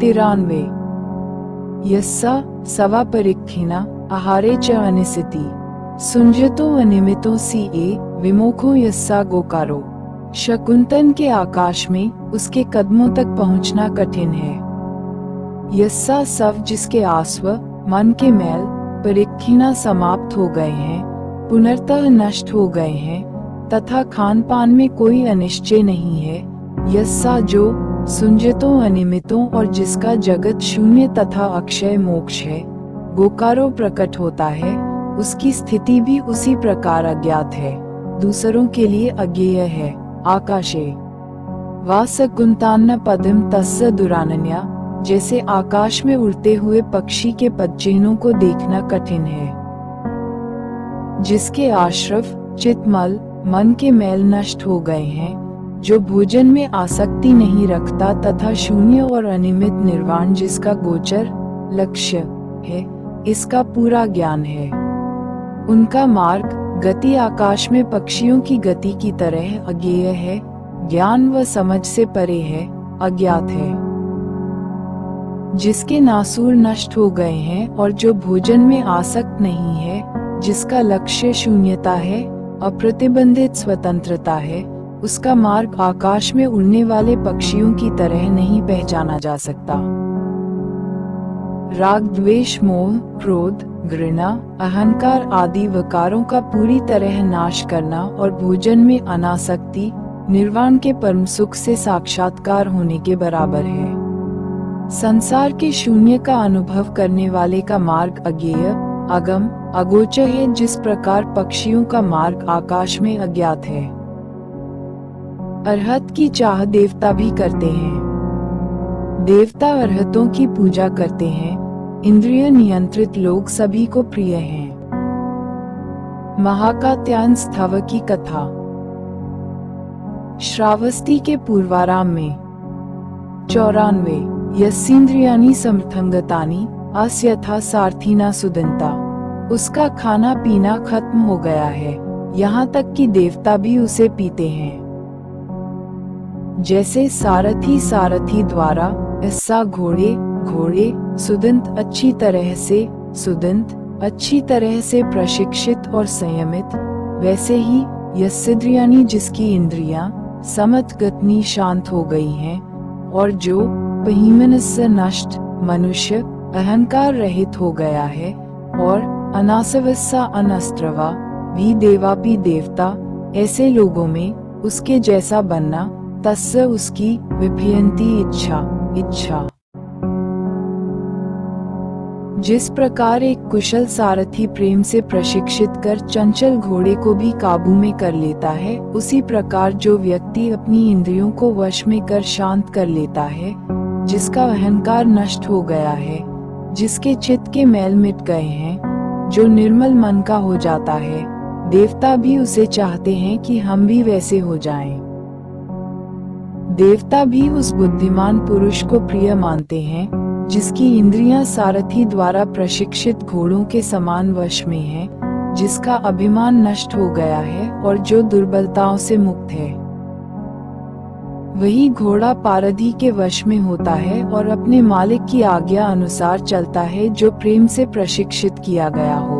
93 यस्सा सवा परिक्षिणा आहारे च अनिसिति सुंजतो अनिमितो सी ए विमोखो यस्सा गोकारो। शकुंतन के आकाश में उसके कदमों तक पहुंचना कठिन है। यस्सा सव जिसके आस्व मन के मैल परिक्षिणा समाप्त हो गए हैं, पुनर्तः नष्ट हो गए हैं, तथा खान पान में कोई अनिश्चय नहीं है। यस्सा जो सुंजतो अनिमितों और जिसका जगत शून्य तथा अक्षय मोक्ष है, गोकारो प्रकट होता है, उसकी स्थिति भी उसी प्रकार अज्ञात है, दूसरों के लिए अज्ञेय है। आकाशे वा सकुंतान्न पदम तस्य दुरानन्या, जैसे आकाश में उड़ते हुए पक्षी के पदचिन्हों को देखना कठिन है। जिसके आश्रव चित्तमल मन के मैल नष्ट हो गए हैं, जो भोजन में आसक्ति नहीं रखता तथा शून्य और अनिमित निर्वाण जिसका गोचर लक्ष्य है, इसका पूरा ज्ञान है। उनका मार्ग गति आकाश में पक्षियों की गति की तरह अज्ञेय है, ज्ञान व समझ से परे है, अज्ञात है। जिसके नासूर नष्ट हो गए हैं और जो भोजन में आसक्त नहीं है, जिसका लक्ष्य शून्यता है, अप्रतिबंधित स्वतंत्रता है, उसका मार्ग आकाश में उड़ने वाले पक्षियों की तरह नहीं पहचाना जा सकता। राग द्वेष मोह क्रोध घृणा अहंकार आदि विकारों का पूरी तरह नाश करना और भोजन में अनासक्ति निर्वाण के परम सुख से साक्षात्कार होने के बराबर है। संसार के शून्य का अनुभव करने वाले का मार्ग अज्ञेय अगम अगोचर है, जिस प्रकार पक्षियों का मार्ग आकाश में अज्ञात है। अरहत की चाह देवता भी करते हैं। देवता अरहतों की पूजा करते हैं। इंद्रिय नियंत्रित लोग सभी को प्रिय हैं। महाकात्यायन स्थव की कथा। श्रावस्ती के पूर्वाराम में 94 यस्येन्द्रियाणि समर्थंगतानि अस्यथा सारथिना सुदंता। उसका खाना पीना खत्म हो गया है, यहाँ तक कि देवता भी उसे पीते हैं। जैसे सारथी सारथी द्वारा ऐसा घोड़े घोड़े सुदंत अच्छी तरह से प्रशिक्षित और संयमित, वैसे ही यस्येन्द्रियाणि जिसकी इंद्रियां समतगतनी शांत हो गई हैं, और जो बहिमनस्य नष्ट मनुष्य अहंकार रहित हो गया है, और अनासवस्सा अनस्त्रवा भी देवा भी देवता, ऐसे लोगों में उसके जैसा बनना तस्य उसकी विभयंती इच्छा। जिस प्रकार एक कुशल सारथी प्रेम से प्रशिक्षित कर चंचल घोड़े को भी काबू में कर लेता है, उसी प्रकार जो व्यक्ति अपनी इंद्रियों को वश में कर शांत कर लेता है, जिसका अहंकार नष्ट हो गया है, जिसके चित्त के मैल मिट गए हैं, जो निर्मल मन का हो जाता है, देवता भी उसे चाहते हैं कि हम भी वैसे हो जाएं। देवता भी उस बुद्धिमान पुरुष को प्रिय मानते हैं, जिसकी इंद्रियां सारथी द्वारा प्रशिक्षित घोड़ों के समान वश में है, जिसका अभिमान नष्ट हो गया है और जो दुर्बलताओं से मुक्त है। वही घोड़ा पारधी के वश में होता है और अपने मालिक की आज्ञा अनुसार चलता है, जो प्रेम से प्रशिक्षित किया गया हो।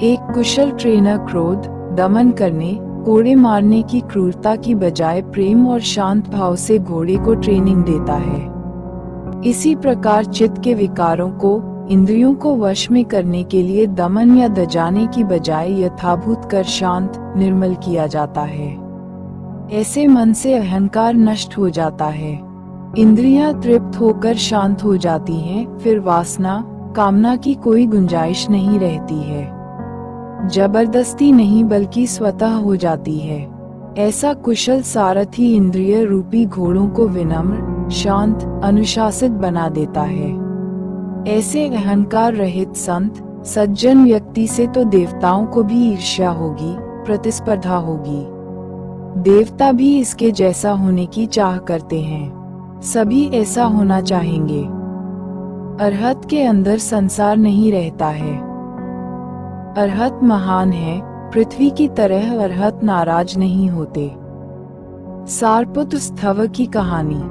एक कुशल ट्रेनर क्रोध दमन करने कोड़े मारने की क्रूरता की बजाय प्रेम और शांत भाव से घोड़े को ट्रेनिंग देता है। इसी प्रकार चित्त के विकारों को इंद्रियों को वश में करने के लिए दमन या दजाने की बजाय यथाभूत कर शांत निर्मल किया जाता है। ऐसे मन से अहंकार नष्ट हो जाता है, इंद्रियां तृप्त होकर शांत हो जाती हैं, फिर वासना कामना की कोई गुंजाइश नहीं रहती है, जबरदस्ती नहीं बल्कि स्वतः हो जाती है। ऐसा कुशल सारथी इंद्रिय रूपी घोड़ों को विनम्र शांत अनुशासित बना देता है। ऐसे अहंकार रहित संत सज्जन व्यक्ति से तो देवताओं को भी ईर्ष्या होगी, प्रतिस्पर्धा होगी। देवता भी इसके जैसा होने की चाह करते हैं, सभी ऐसा होना चाहेंगे। अरहत के अंदर संसार नहीं रहता है। अरहत महान है, पृथ्वी की तरह अरहत नाराज नहीं होते। सारपुत्र स्थव की कहानी।